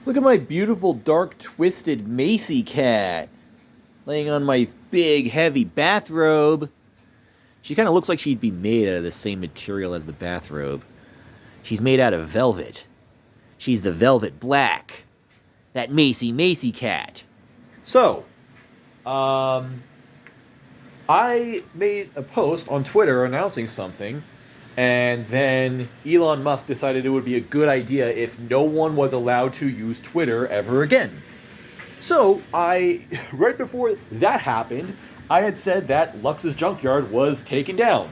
Look at my beautiful, dark, twisted Macy cat laying on my big, heavy bathrobe. She kind of looks like she'd be made out of the same material as the bathrobe. She's made out of velvet. She's the velvet black. That Macy cat. So, I made a post on Twitter announcing something, and then Elon Musk decided it would be a good idea if no one was allowed to use Twitter ever again. So, right before that happened, I had said that Lux's Junkyard was taken down.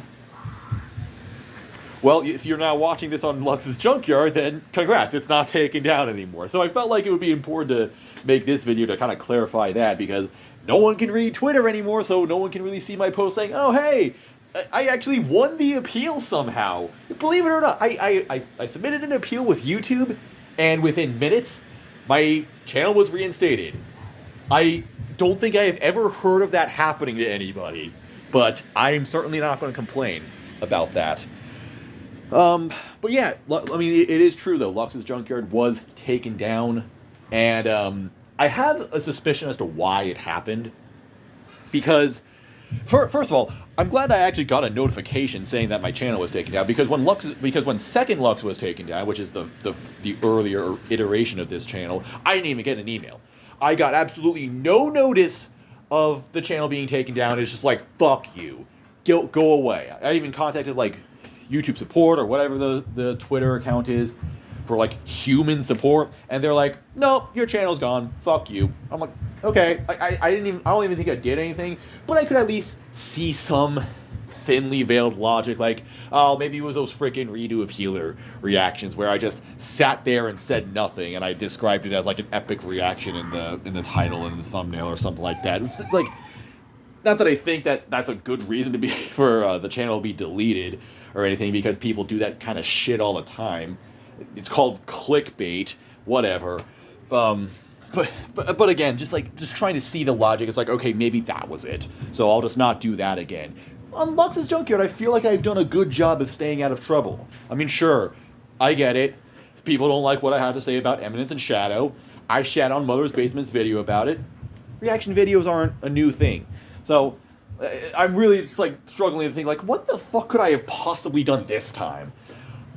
Well, if you're now watching this on Lux's Junkyard, then congrats, it's not taken down anymore. So I felt like it would be important to make this video to kind of clarify that, because no one can read Twitter anymore, so no one can really see my post saying, oh, hey, I actually won the appeal somehow. Believe it or not, I submitted an appeal with YouTube, and within minutes, my channel was reinstated. I don't think I have ever heard of that happening to anybody, but I'm certainly not going to complain about that. But yeah, I mean, it is true though. Lux's Junkyard was taken down, and I have a suspicion as to why it happened. Because, first of all, I'm glad I actually got a notification saying that my channel was taken down. Because when Second Lux was taken down, which is the earlier iteration of this channel, I didn't even get an email. I got absolutely no notice of the channel being taken down. It's just like, fuck you, go away. I even contacted like YouTube support or whatever the Twitter account is for like human support, and they're like, no, your channel's gone, fuck you. I'm like, okay, I don't even think I did anything, but I could at least see some thinly veiled logic, like, oh, maybe it was those freaking Redo of Healer reactions where I just sat there and said nothing, and I described it as like an epic reaction in the title and the thumbnail or something like that. It's like, not that I think that that's a good reason to be for the channel to be deleted or anything, because people do that kind of shit all the time. It's called clickbait, whatever. But again, just trying to see the logic. It's like, okay, maybe that was it, so I'll just not do that again. On Lux's Junkyard, I feel like I've done a good job of staying out of trouble. I mean, sure, I get it. People don't like what I have to say about Eminence and Shadow. I shat on Mother's Basement's video about it. Reaction videos aren't a new thing. So, I'm really just like struggling to think, like, what the fuck could I have possibly done this time?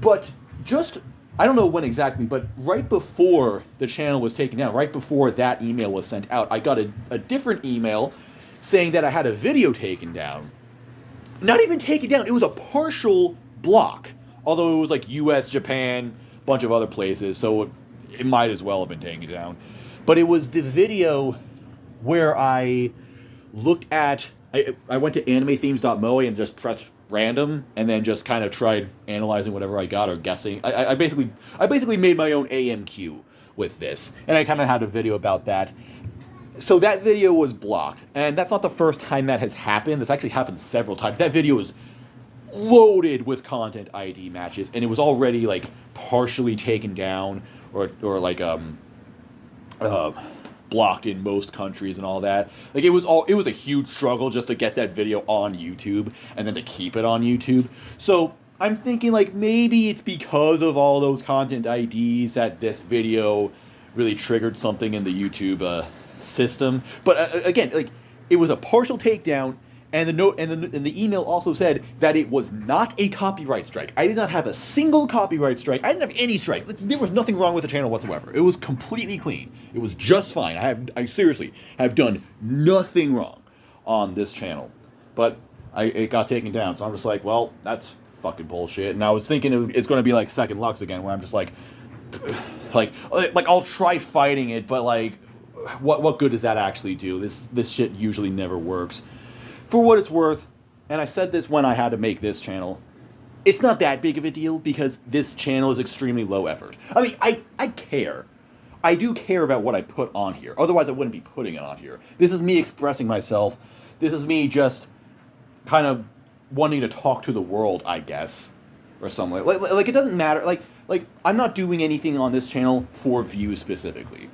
But just, I don't know when exactly, but right before the channel was taken down, right before that email was sent out, I got a different email saying that I had a video taken down. Not even taken down, it was a partial block. Although it was like US, Japan, a bunch of other places, so it might as well have been taken down. But it was the video where I looked at, I went to animethemes.moe and just pressed random, and then just kind of tried analyzing whatever I got or guessing. I basically made my own AMQ with this, and I kind of had a video about that. So that video was blocked, and that's not the first time that has happened. This actually happened several times. That video is loaded with content ID matches, and it was already like partially taken down or like blocked in most countries and all that. Like it was a huge struggle just to get that video on YouTube and then to keep it on YouTube. So I'm thinking like maybe it's because of all those content IDs that this video really triggered something in the YouTube system. But again, like it was a partial takedown, and the note and the email also said that it was not a copyright strike. I did not have a single copyright strike. I didn't have any strikes. There was nothing wrong with the channel whatsoever. It was completely clean. It was just fine. I seriously have done nothing wrong on this channel. But it got taken down, so I'm just like, well, that's fucking bullshit. And I was thinking it's going to be like Second Lux again, where I'm just like I'll try fighting it, but like, what good does that actually do? This shit usually never works. For what it's worth, and I said this when I had to make this channel, it's not that big of a deal because this channel is extremely low effort. I mean, I care. I do care about what I put on here. Otherwise, I wouldn't be putting it on here. This is me expressing myself. This is me just kind of wanting to talk to the world, I guess, or something. Like it doesn't matter. Like I'm not doing anything on this channel for views specifically.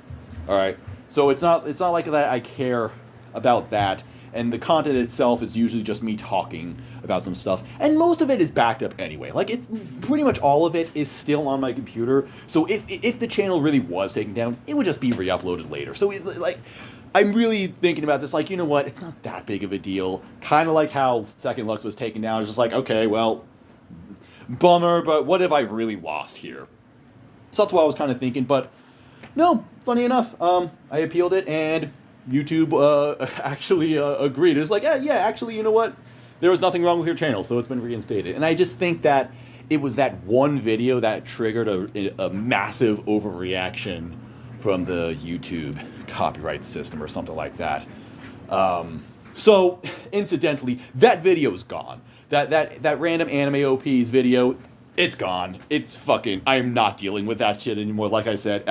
All right. So it's not like that I care about that. and the content itself is usually just me talking about some stuff, and most of it is backed up anyway. Like, it's pretty much all of it is still on my computer, so if the channel really was taken down, it would just be re-uploaded later. So, like, I'm really thinking about this, like, you know what, it's not that big of a deal. Kind of like how Second Lux was taken down. It's just like, okay, well, bummer, but what have I really lost here? So that's what I was kind of thinking, but no, funny enough, I appealed it, and YouTube actually agreed. It was like, yeah, actually, you know what? There was nothing wrong with your channel, so it's been reinstated. And I just think that it was that one video that triggered a massive overreaction from the YouTube copyright system or something like that. So, incidentally, that video's gone. That random anime OPs video, it's gone. It's fucking, I'm not dealing with that shit anymore. Like I said,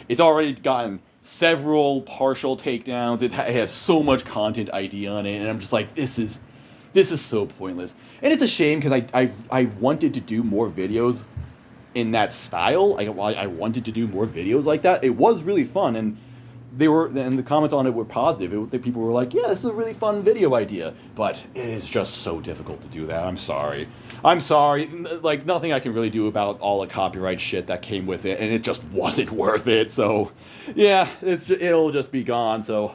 it's already gotten several partial takedowns. It has so much content ID on it, and I'm just like, this is so pointless. And it's a shame, because I wanted to do more videos in that style. I wanted to do more videos like that. It was really fun, and the comments on it were positive. People were like, yeah, this is a really fun video idea, but it is just so difficult to do that. I'm sorry. Like, nothing I can really do about all the copyright shit that came with it, and it just wasn't worth it. So, yeah, it'll just be gone. So,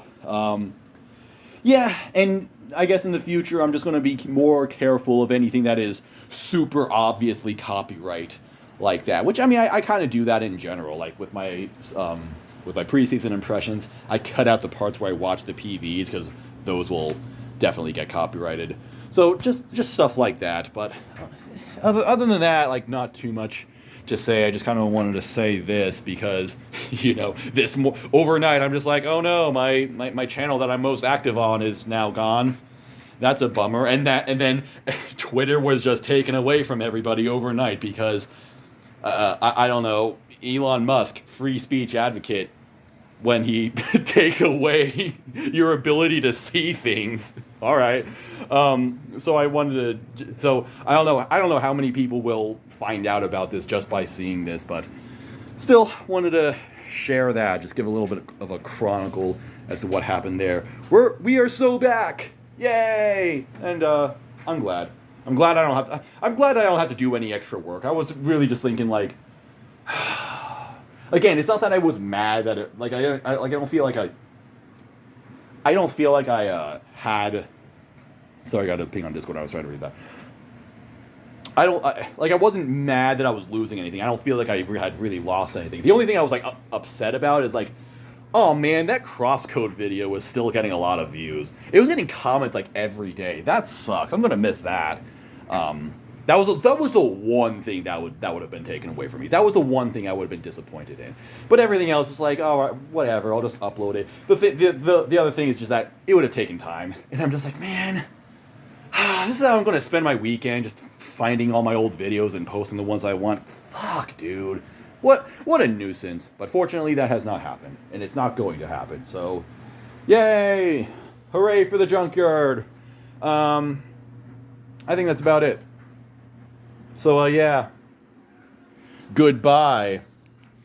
yeah, and I guess in the future, I'm just going to be more careful of anything that is super obviously copyright like that. Which, I mean, I kind of do that in general. Like, with my preseason impressions, I cut out the parts where I watch the PVs, because those will definitely get copyrighted. So, just stuff like that. But other than that, like, not too much to say. I just kind of wanted to say this because, you know, overnight I'm just like, oh no, my channel that I'm most active on is now gone. That's a bummer. And then Twitter was just taken away from everybody overnight because I don't know, Elon Musk, free speech advocate, when he takes away your ability to see things. All right. So I don't know how many people will find out about this just by seeing this, but still wanted to share that, just give a little bit of a chronicle as to what happened there. We are so back. Yay! And I'm glad I don't have to do any extra work. I was really just thinking, like, again, it's not that I was mad that it, like, I don't feel like I had. Sorry, I got a ping on Discord. I was trying to read that. I wasn't mad that I was losing anything. I don't feel like I had really lost anything. The only thing I was, like, upset about is, like, oh man, that crosscode video was still getting a lot of views. It was getting comments, like, every day. That sucks. I'm gonna miss that. That was the one thing that would have been taken away from me. That was the one thing I would have been disappointed in. But everything else is like, oh, whatever, I'll just upload it. But the other thing is just that it would have taken time. And I'm just like, man, this is how I'm going to spend my weekend, just finding all my old videos and posting the ones I want. Fuck, dude. What a nuisance. But fortunately, that has not happened. And it's not going to happen. So, yay! Hooray for the junkyard! I think that's about it. So, yeah. Goodbye.